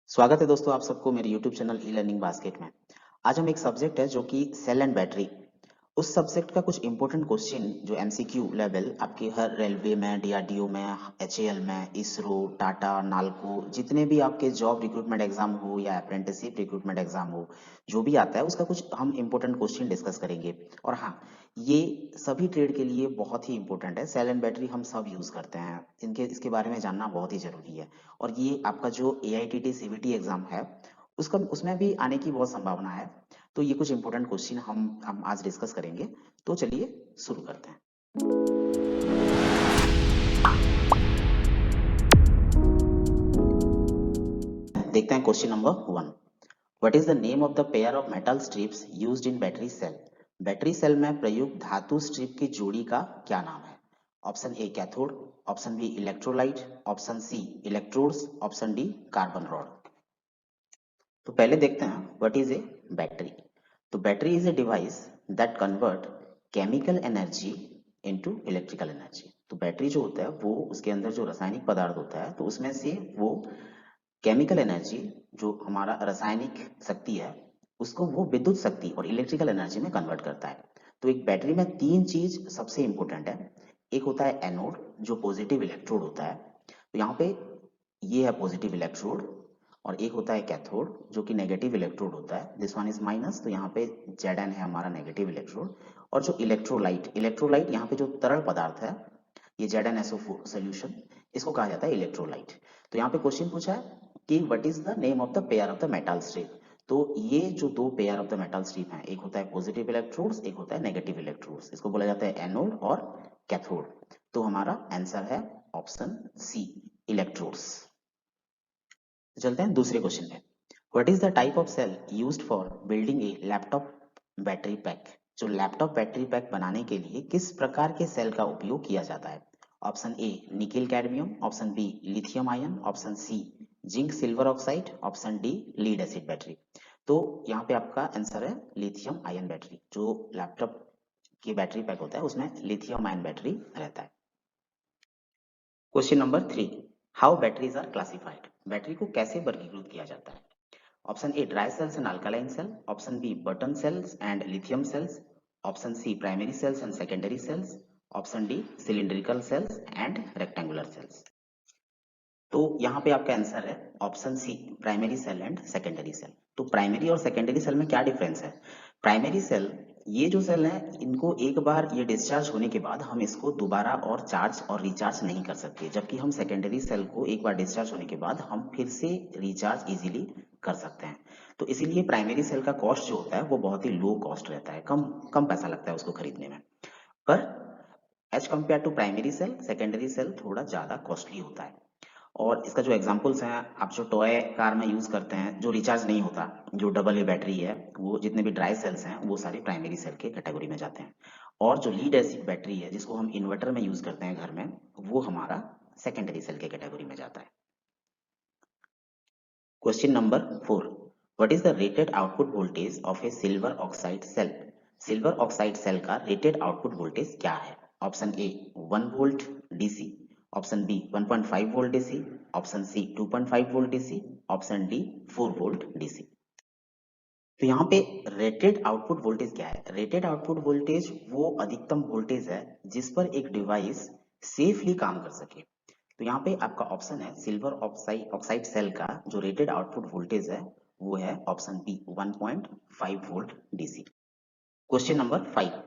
स्वागत है दोस्तों आप सबको मेरे YouTube channel e learning basket में। आज हम एक सब्जेक्ट है जो कि सेल एंड बैटरी। उस सब्जेक्ट का कुछ इंपॉर्टेंट क्वेश्चन जो एमसीक्यू लेवल आपके हर रेलवे में, डीआरडीओ में, एचएएल में, इसरो, टाटा, नालको, जितने भी आपके जॉब रिक्रूटमेंट एग्जाम हो या अप्रेंटिसशिप रिक्रूटमेंट एग्जाम हो, जो भी आता है उसका कुछ हम इंपॉर्टेंट क्वेश्चन डिस्कस करेंगे। और हाँ, ये सभी ट्रेड के लिए बहुत ही इंपॉर्टेंट है। सेल एंड बैटरी हम सब यूज करते हैं, इनके इसके बारे में जानना बहुत ही जरूरी है। और ये आपका जो एआईटीटी सीबीटी एग्जाम है उसका उसमें भी आने की बहुत संभावना है। तो ये कुछ इंपॉर्टेंट क्वेश्चन हम आज डिस्कस करेंगे। तो चलिए शुरू करते हैं। देखते हैं question number 1। What is the name of the pair of metal strips used in battery cell? Battery cell में प्रयुक्त धातु स्ट्रिप की जोड़ी का क्या नाम है? Option A cathode, option B electrolyte, option C electrodes, option D carbon rod. तो पहले देखते हैं व्हाट इज ए बैटरी। तो battery is a device that convert chemical energy into electrical energy. तो बैटरी जो होता है वो उसके अंदर जो रासायनिक पदार्थ होता है तो उसमें से वो केमिकल एनर्जी, जो हमारा रासायनिक शक्ति है, उसको वो विद्युत शक्ति और इलेक्ट्रिकल एनर्जी में कन्वर्ट करता है। तो एक बैटरी में तीन चीज सबसे इंपॉर्टेंट है। एक होता है एनोड जो पॉजिटिव इलेक्ट्रोड होता है, तो यहाँ पे ये है पॉजिटिव इलेक्ट्रोड। और एक होता है कैथोड जो कि नेगेटिव इलेक्ट्रोड होता है, दिस वन इज माइनस, तो यहाँ पे Zn है हमारा नेगेटिव इलेक्ट्रोड। और जो इलेक्ट्रोलाइट, इलेक्ट्रोलाइट यहाँ पे जो तरल पदार्थ है, ये ZnSO4 सोल्यूशन, इसको कहा जाता है इलेक्ट्रोलाइट। तो यहाँ पे क्वेश्चन पूछा है कि what is the name of the pair of the metal strip. तो ये जो दो pair of the metal strip हैं, एक होता है पॉजिटिव इलेक्ट्रोड्स, एक होता है नेगेटिव इलेक्ट्रोड्स, इसको बोला जाता है एनोड और कैथोड। तो हमारा आंसर है ऑप्शन सी, इलेक्ट्रोड्स। चलते हैं दूसरे क्वेश्चन पे। What is the type of cell used for building a laptop battery pack? जो लैपटॉप बैटरी पैक बनाने के लिए किस प्रकार के सेल का उपयोग किया जाता है? Option A nickel cadmium, option B lithium ion, option C zinc silver oxide, option D lead acid battery. तो यहाँ पे आपका आंसर है लिथियम आयन बैटरी। जो लैपटॉप की बैटरी पैक होता है उसमें लिथियम आयन बैटरी रहता है। Question number 3। How batteries are classified? Battery को कैसे वर्गीकृत किया जाता है? Option A dry cells and alkaline cell, option B button cells and lithium cells, option C primary cells and secondary cells, option D cylindrical cells and rectangular cells. तो यहाँ पे आपका आंसर है option C, primary cell and secondary cell. तो primary और secondary cell में क्या difference है? प्राइमरी सेल, ये जो सेल है इनको एक बार ये डिस्चार्ज होने के बाद हम इसको दोबारा और चार्ज और रिचार्ज नहीं कर सकते, जबकि हम सेकेंडरी सेल को एक बार डिस्चार्ज होने के बाद हम फिर से रिचार्ज इजीली कर सकते हैं। तो इसीलिए प्राइमरी सेल का कॉस्ट जो होता है वो बहुत ही लो कॉस्ट रहता है, कम कम पैसा लगता है उसको खरीदने में। पर as compare to primary cell, secondary cell थोड़ा ज्यादा कॉस्टली होता है। और इसका जो एग्जांपल्स हैं, आप जो टॉय कार में यूज करते हैं जो रिचार्ज नहीं होता, जो डबल ए बैटरी है, वो जितने भी ड्राई सेल्स हैं वो सारे प्राइमरी सेल के कैटेगरी में जाते हैं। और जो लीड एसिड बैटरी है जिसको हम इन्वर्टर में यूज करते हैं घर में, वो हमारा सेकेंडरी सेल के कैटेगरी में जाता है। Question number 4। What is the rated output voltage of a silver oxide cell? Silver oxide cell का रेटेड आउटपुट वोल्टेज क्या है? Option A 1 volt DC, option B 1.5 volt DC, option C 2.5 volt DC, option D 4 volt DC. तो यहाँ पे rated output voltage क्या है? Rated output voltage वो अधिकतम वोल्टेज है जिस पर एक डिवाइस सेफली काम कर सके। तो यहाँ पे आपका ऑप्शन है सिल्वर ऑक्साइड ऑक्साइड सेल का जो रेटेड आउटपुट वोल्टेज है वो है option B 1.5 volt DC. Question number 5।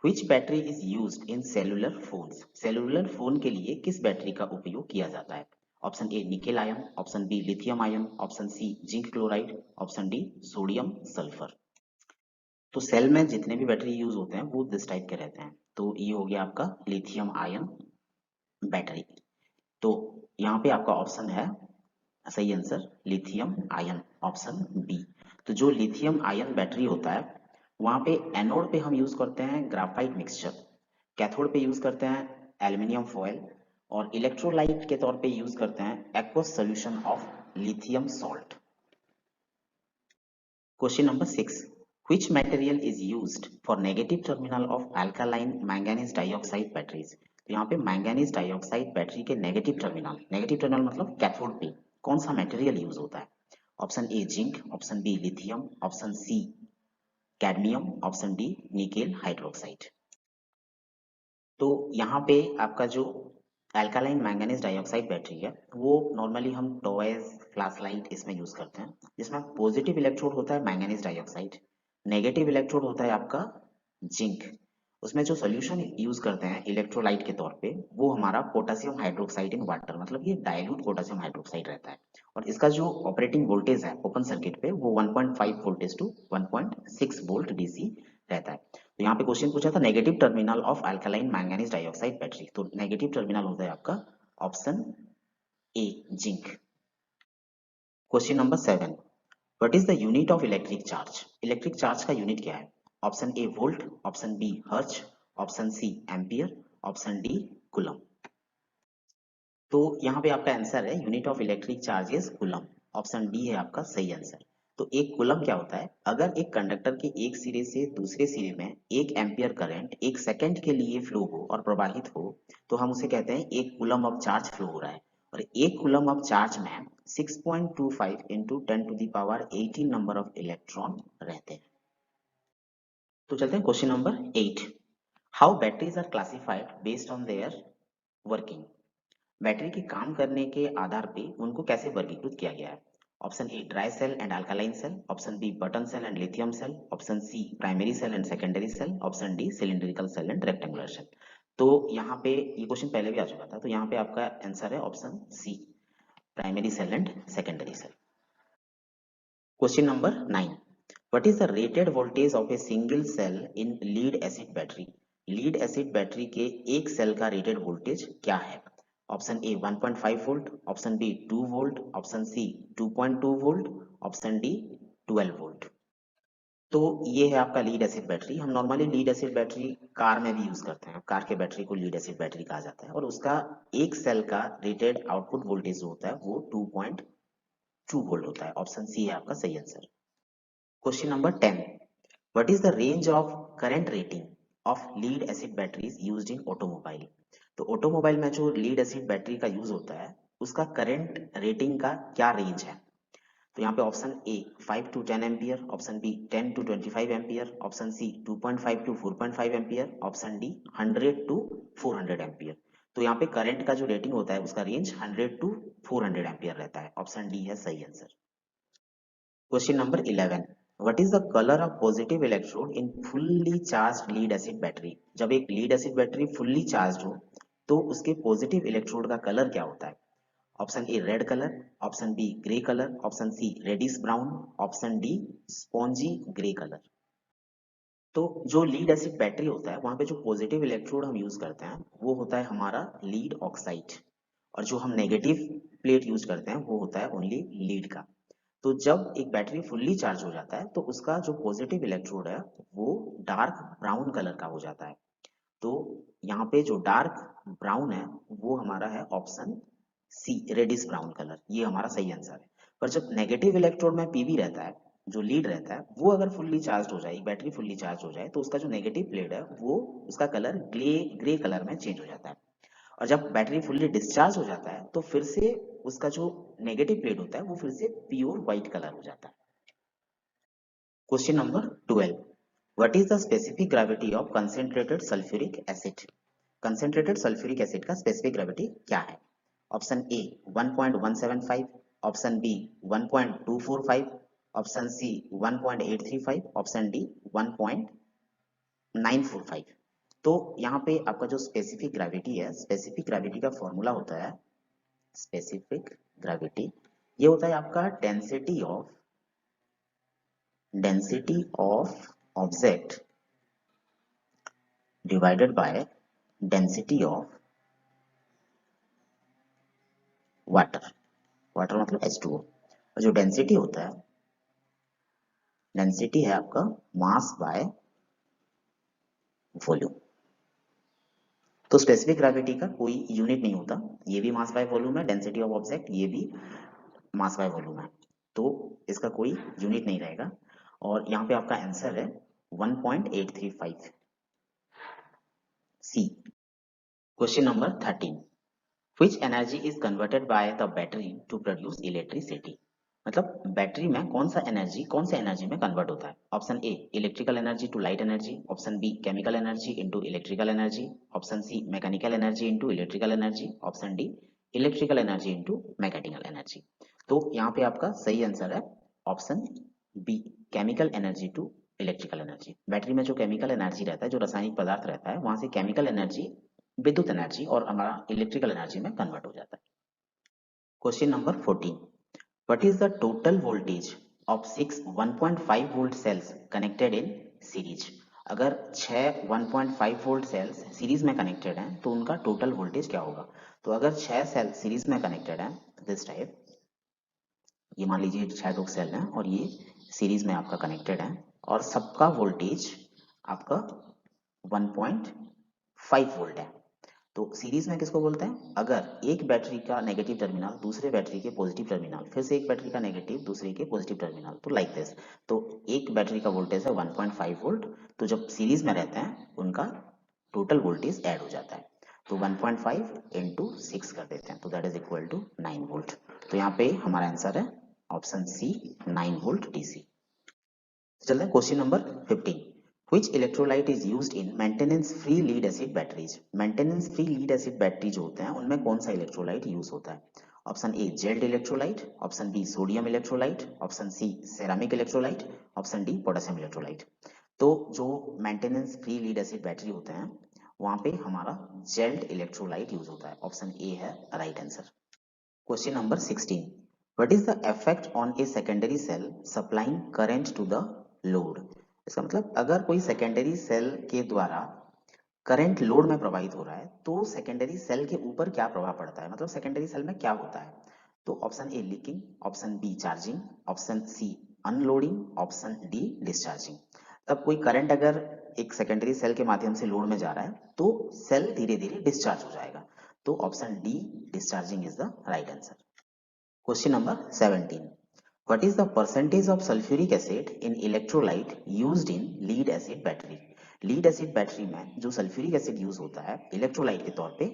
Which battery is used in cellular phones? Cellular phone के लिए किस बैटरी का उपयोग किया जाता है? Option A nickel ion, option B lithium ion, option C zinc chloride, option D sodium sulphur. तो cell में जितने भी बैटरी यूज होते हैं वो दिस टाइप के रहते हैं। तो ये हो गया आपका लिथियम आयन बैटरी। तो यहाँ पे आपका ऑप्शन है सही answer lithium ion, option B. तो जो लिथियम आयन बैटरी होता है वहां पे एनोड पे हम यूज करते हैं ग्राफाइट मिक्सचर, कैथोड पे यूज करते हैं एल्यूमिनियम फॉयल, और इलेक्ट्रोलाइट के तौर पे यूज करते हैं aqueous solution of lithium salt. Question number 6। Which material is used for negative terminal of alkaline manganese dioxide batteries? तो यहाँ पे मैंगनीज डाइऑक्साइड बैटरी के नेगेटिव टर्मिनल मतलब कैथोड पे कौन सा मटेरियल यूज होता है? Option A zinc, option B lithium, option C cadmium, option D nickel hydroxide. तो यहाँ पे आपका जो अल्कालाइन मैंगनीज डाइऑक्साइड बैटरी है वो नॉर्मली हम टॉयज, फ्लैश लाइट इसमें यूज करते हैं, जिसमें पॉजिटिव इलेक्ट्रोड होता है मैंगनीज डाइऑक्साइड, नेगेटिव इलेक्ट्रोड होता है आपका जिंक। उसमें जो सोल्यूशन यूज करते हैं इलेक्ट्रोलाइट के तौर पे वो हमारा पोटेशियम हाइड्रोक्साइड इन वाटर, मतलब ये डाइल्यूट पोटेशियम हाइड्रोक्साइड रहता है। और इसका जो ऑपरेटिंग वोल्टेज है ओपन सर्किट पे वो 1.5 वोल्टेज टू 1.6 वोल्ट डीसी रहता है। तो यहाँ पे क्वेश्चन पूछा था negative terminal of alkaline manganese dioxide battery, तो नेगेटिव टर्मिनल होता है आपका option A zinc. Question number 7, what is the unit of electric charge? Electric charge का यूनिट क्या है? Option A volt, option B hertz, option C ampere, option D coulomb. तो यहाँ पे आपका आंसर है unit of electric charge is coulomb, option D है आपका सही आंसर। तो एक कूलम क्या होता है? अगर एक कंडक्टर के एक सिरे से दूसरे सिरे में 1 एम्पियर करंट 1 सेकंड के लिए फ्लो हो और प्रवाहित हो तो हम उसे कहते हैं 1 कूलम ऑफ चार्ज फ्लो हो रहा है। और 1 कूलम ऑफ चार्ज में 6.25 इंटू 10⁻18 नंबर ऑफ इलेक्ट्रॉन रहते हैं। तो चलते हैं question number 8, how batteries are classified based on their working? Battery के काम करने के आधार पे उनको कैसे वर्गीकृत किया गया है? Option A dry cell and alkaline cell, option B button cell and lithium cell, option C primary cell and secondary cell, option D cylindrical cell and rectangular cell. तो यहाँ पे ये क्वेश्चन पहले भी आ चुका था, तो यहाँ पे आपका आंसर है option C primary cell and secondary cell. Question number 9, what is the rated voltage of a single cell in lead acid battery? Lead acid battery के एक सेल का रेटेड वोल्टेज क्या है? Option A 1.5 volt, option B 2 volt, option C 2.2 volt, option D 12 volt. तो ये है आपका lead acid battery. हम normally lead acid battery car में भी यूज करते हैं, कार के बैटरी को लीड एसिड बैटरी कहा जाता है और उसका एक सेल का रेटेड आउटपुट वोल्टेज जो होता है वो 2.2 वोल्ट होता है। ऑप्शन सी है आपका सही answer. Question number 10, what is the range of current rating of lead acid batteries used in automobile? तो ऑटोमोबाइल में जो लीड एसिड बैटरी का यूज होता है उसका करंट रेटिंग का क्या रेंज है? तो यहाँ पे option A 5 to 10 ampere, option B 10 to 25 ampere, option C 2.5 to 4.5 ampere, option D 100 to 400 ampere. तो यहाँ पे करंट का जो रेटिंग होता है उसका रेंज 100 टू 400 एम्पियर रहता है। ऑप्शन डी है सही answer. Question number 11, what is the colour of positive electrode in fully charge lead acid battery? जब एक lead acid battery fully charge हो तो उसके पॉजिटिव इलेक्ट्रोड का कलर क्या होता है? Option A red colour, option B grey colour, option C reddish brown, option D spongy grey colour. तो जो लीड एसिड बैटरी होता है वहां पे जो पॉजिटिव इलेक्ट्रोड हम यूज करते हैं वो होता है हमारा लीड ऑक्साइड, और जो हम नेगेटिव प्लेट यूज करते हैं वो होता है ओनली लीड का। तो जब एक बैटरी फुल्ली चार्ज हो जाता है तो उसका जो पॉजिटिव इलेक्ट्रोड है वो डार्क ब्राउन कलर का हो जाता है। तो यहाँ पे जो डार्क ब्राउन है वो हमारा है option C reddish brown colour, ये हमारा सही आंसर है। पर जब नेगेटिव इलेक्ट्रोड में पीवी रहता है, जो लीड रहता है, वो अगर फुल्ली चार्ज हो जाए, बैटरी फुल्ली चार्ज हो जाए तो उसका जो नेगेटिव प्लेट है वो उसका कलर ग्रे कलर में चेंज हो जाता है। और जब बैटरी फुल्ली डिस्चार्ज हो जाता है तो फिर से उसका जो नेगेटिव प्लेट होता है वो फिर से प्योर व्हाइट कलर हो जाता है। Question number 12, what is the specific gravity of concentrated sulphuric acid? Concentrated sulphuric acid का स्पेसिफिक ग्रेविटी क्या है? Option A 1.175, option B 1.245, option C 1.835, option D 1.945। तो यहाँ पे आपका जो स्पेसिफिक ग्रेविटी है, स्पेसिफिक ग्रेविटी का फॉर्मूला होता है, स्पेसिफिक ग्रेविटी ये होता है आपका density of object divided by density of water. Water मतलब H2O। और जो डेंसिटी होता है, डेंसिटी है आपका मास बाय वॉल्यूम। तो स्पेसिफिक ग्रेविटी का कोई यूनिट नहीं होता, ये भी मास बाय वॉल्यूम है, डेंसिटी ऑफ ऑब्जेक्ट ये भी मास बाय वॉल्यूम है, तो इसका कोई यूनिट नहीं रहेगा। और यहाँ पे आपका आंसर है 1.835 C. Question number 13, which energy is converted by the battery to produce electricity? मतलब बैटरी में कौन सा एनर्जी कौन से एनर्जी में कन्वर्ट होता है। Option A electrical energy to light energy, option B chemical energy into electrical energy, option C mechanical energy into electrical energy, option D electrical energy into mechanical energy. तो यहाँ पे आपका सही आंसर है option B chemical energy to electrical energy. Battery में जो chemical energy रहता है, जो रासायनिक पदार्थ रहता है, वहां से केमिकल एनर्जी विद्युत एनर्जी और हमारा इलेक्ट्रिकल एनर्जी में कन्वर्ट हो जाता है। Question number 14, what is the total voltage of 6 1.5 volt cells connected in series। अगर 6 1.5 वोल्ट सेल्स सीरीज में कनेक्टेड हैं तो उनका टोटल वोल्टेज क्या होगा। तो अगर 6 सेल सीरीज में कनेक्टेड हैं दिस टाइप, ये मान लीजिए 6 लोग सेल हैं और ये सीरीज में आपका कनेक्टेड है और सबका वोल्टेज आपका 1.5 वोल्ट है। तो सीरीज में किसको बोलते हैं, अगर एक बैटरी का नेगेटिव टर्मिनल दूसरे बैटरी के पॉजिटिव टर्मिनल, फिर से एक बैटरी का नेगेटिव दूसरे के पॉजिटिव टर्मिनल, तो लाइक दिस। तो एक बैटरी का वोल्टेज है 1.5 वोल्ट, तो जब सीरीज में रहते हैं उनका टोटल वोल्टेज ऐड हो जाता है। तो 1.5 इंटू 6 कर देते हैं तो that is equal to 9 volt. तो यहाँ पे हमारा आंसर है ऑप्शन सी 9 वोल्ट डीसी। चलते हैं question number 15, which electrolyte is used in maintenance free lead acid batteries। Maintenance free lead acid battery जो होते हैं उनमें कौन सा इलेक्ट्रोलाइट यूज होता है। Option A gelled electrolyte, option B sodium electrolyte, option C ceramic electrolyte, option D potassium electrolyte. तो जो maintenance free lead acid battery होते हैं वहां पे हमारा जेल्ड इलेक्ट्रोलाइट यूज होता है। ऑप्शन ए है right answer. Question number 16, what is the effect on a secondary cell supplying current to the load. इसका मतलब अगर कोई सेकेंडरी सेल के द्वारा करंट लोड में प्रवाहित हो रहा है तो सेकेंडरी सेल के ऊपर क्या प्रभाव पड़ता है, मतलब सेकेंडरी सेल में क्या होता है। तो option A leaking, option B charging, option C unloading, option D discharging. तब कोई करंट अगर एक सेकेंडरी सेल के माध्यम से लोड में जा रहा है तो सेल धीरे धीरे डिस्चार्ज हो जाएगा। तो option D discharging is the right answer. Question number 17, what is the percentage of sulfuric acid in electrolyte used in lead acid battery। Lead acid battery में जो सल्फ्यूरिक एसिड यूज होता है electrolyte के तौर पे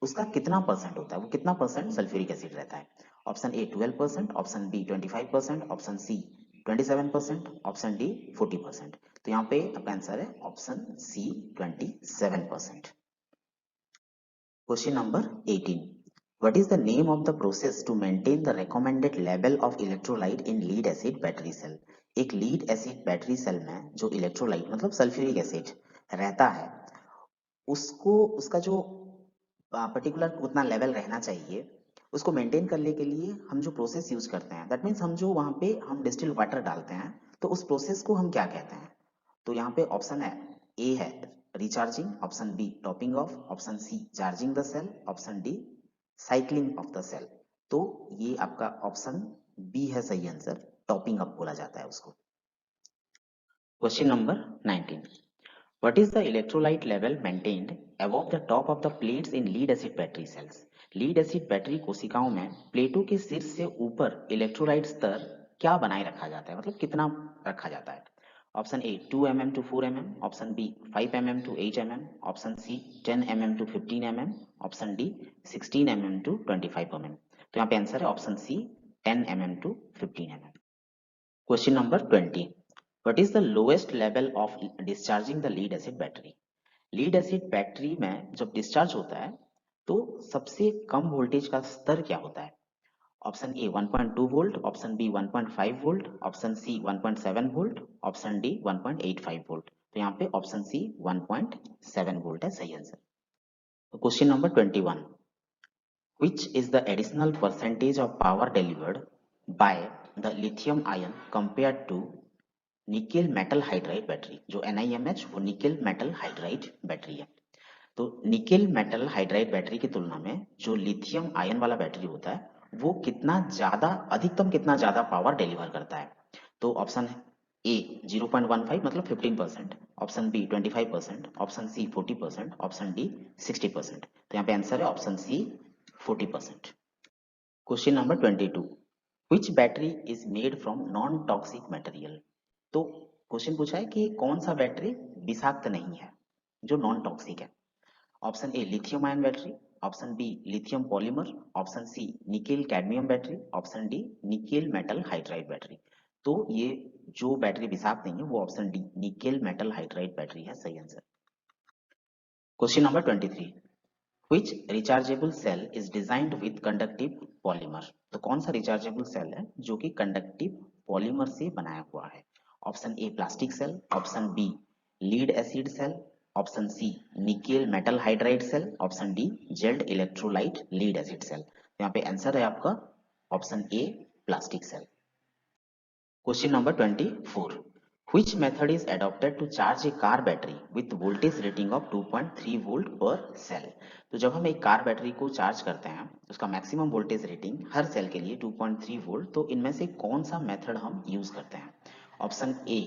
उसका कितना परसेंट होता है, वो कितना परसेंट सल्फ्यूरिक एसिड रहता है। Option A 12%, option B 25%, option C 27%, option D 40%। तो यहाँ पे आपका आंसर है option C 27%। Question number 18, what is the name of the process to maintain the recommended level of electrolyte in lead acid battery cell। एक lead acid battery cell में जो electrolyte मतलब sulphuric acid रहता है उसको उसका जो पर्टिकुलर उतना लेवल रहना चाहिए उसको मेंटेन करने के लिए हम जो प्रोसेस यूज करते हैं, दैट मीन्स हम जो वहां पे हम डिस्टिल वाटर डालते हैं तो उस प्रोसेस को हम क्या कहते हैं। तो यहाँ पे ऑप्शन है ए है recharging, option B topping off, option C charging the cell, option D cycling off the cell. तो ये आपका ऑप्शन बी है सही आंसर, टॉपिंग अप बोला जाता है उसको। Question number 19, what is the electrolyte level maintained above the top of the plates in lead acid battery cells। Lead acid battery कोशिकाओं में प्लेटों के शीर्ष से ऊपर इलेक्ट्रोलाइट स्तर क्या बनाए रखा जाता है, मतलब कितना रखा जाता है। Option A 2 mm to 4 mm, option B 5 mm to 8 mm, option C 10 mm to 15 mm, option D 16 mm to 25 mm। तो यहाँ पे आंसर है option C 10 mm to 15 mm। Question number 20, what is the lowest level of discharging the lead acid battery. Lead acid battery में जब discharge होता है तो सबसे कम वोल्टेज का स्तर क्या होता है। Option A 1.2 volt, option B 1.5 volt, option C 1.7 volt, option D 1.85 volt. तो यहाँ पे ऑप्शन सी 1.7 वोल्ट है सही आंसर। तो question number 21, which is the additional percentage of power delivered by the lithium ion compared to nickel metal hydride battery. जो NiMH वो nickel metal hydride battery है। तो निकेल मेटल हाइड्राइड बैटरी की तुलना में जो लिथियम आयन वाला battery होता है वो कितना ज्यादा अधिकतम कितना ज्यादा पावर डिलीवर करता है। तो ऑप्शन ए 0.15 मतलब 15%, option B 25%, option C 40%, option D 60%। तो यहाँ पे आंसर है option C 40%। Question number 22, which battery is made from non toxic material. तो क्वेश्चन पूछा है कि कौन सा बैटरी विषाक्त नहीं है जो नॉन टॉक्सिक है। Option A lithium ion battery, option B lithium polymer, option C nickel cadmium battery, option D nickel metal hydride battery. तो ये जो बैटरी विषाक्त नहीं है वो option D nickel metal hydride battery है सही answer. Question number 23, Which rechargeable cell is designed with conductive polymer? तो कौन सा रिचार्जेबल सेल है जो कि कंडक्टिव पॉलीमर से बनाया हुआ है? Option A plastic cell, option B lead acid cell, option C nickel metal hydride cell, option D gelled electrolyte lead acid cell. यहाँ पे आंसर है आपका option A plastic cell. Question number 24, which method is adopted to charge a car battery with voltage rating of 2.3 volt पर cell? तो जब हम एक car battery को चार्ज करते हैं उसका मैक्सिमम वोल्टेज रेटिंग हर सेल के लिए 2.3 वोल्ट, तो इनमें से कौन सा मेथड हम यूज करते हैं? Option A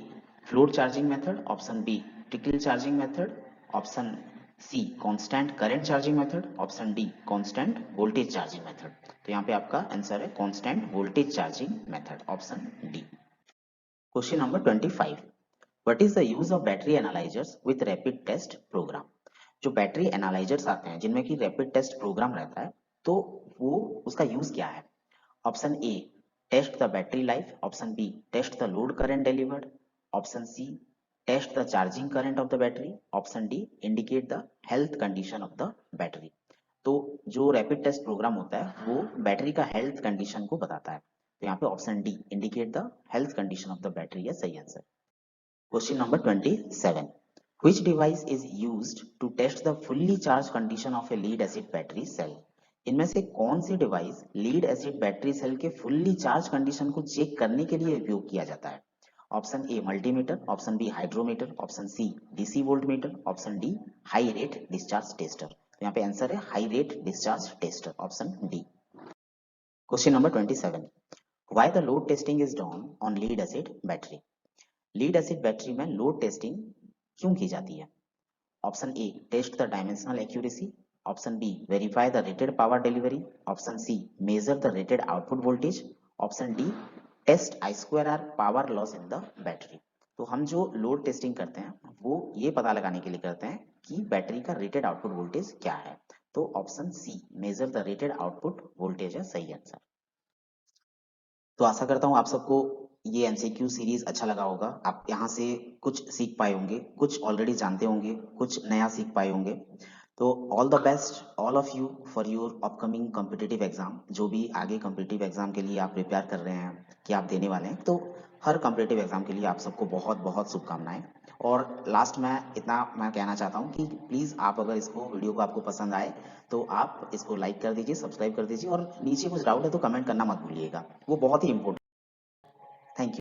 float charging method, option B trickle charging method, option C constant current charging method, option D constant voltage charging method. तो यहाँ पे आपका आंसर है constant voltage charging method, option D. Question number 25, what is the use of battery analysers with rapid test program? जो battery analysers आते हैं जिनमें कि रैपिड टेस्ट प्रोग्राम रहता है, तो वो उसका यूज क्या है? Option A test the battery life, option B test the load current delivered, option C test the charging current of the battery, option D indicate the health condition of the battery. तो जो rapid test programme होता है वो battery का health condition को बताता है, तो यहाँ पे option D indicate the health condition of the battery है सही answer. Question number 27, which device is used to test the fully charged condition of a lead acid battery cell? इनमें से कौन सी device lead acid battery cell के fully charge condition को check करने के लिए उपयोग किया जाता है? Option A multimeter, option B hydrometer, option C DC voltmeter, option D high rate discharge tester. तो यहाँ पे आंसर है high rate discharge tester, option D. Question number 27, why the load testing is done on lead acid battery? Lead acid battery में load testing क्यों की जाती है? Option A test the dimensional accuracy, option B verify the rated power delivery, option C measure the rated output voltage, option D test I square R power loss in the battery. तो हम जो load testing करते हैं वो ये पता लगाने के लिए करते हैं कि बैटरी का रेटेड आउटपुट वोल्टेज क्या है, तो option C measure the rated output voltage है सही आंसर। तो आशा करता हूँ आप सबको ये एमसीक्यू सीरीज अच्छा लगा होगा, आप यहाँ से कुछ सीख पाए होंगे, कुछ ऑलरेडी जानते होंगे, कुछ नया सीख पाए होंगे। तो all the best all of you for your upcoming competitive exam, जो भी आगे कॉम्पिटिटिव एग्जाम के लिए आप प्रिपेयर कर रहे हैं कि आप देने वाले हैं, तो हर कॉम्पिटिटिव एग्जाम के लिए आप सबको बहुत बहुत शुभकामनाएं। और लास्ट में इतना मैं कहना चाहता हूँ कि प्लीज़ आप अगर इसको वीडियो को आपको पसंद आए तो आप इसको लाइक कर दीजिए, सब्सक्राइब कर दीजिए, और नीचे कुछ डाउट है तो कमेंट करना मत भूलिएगा, वो बहुत ही इंपॉर्टेंट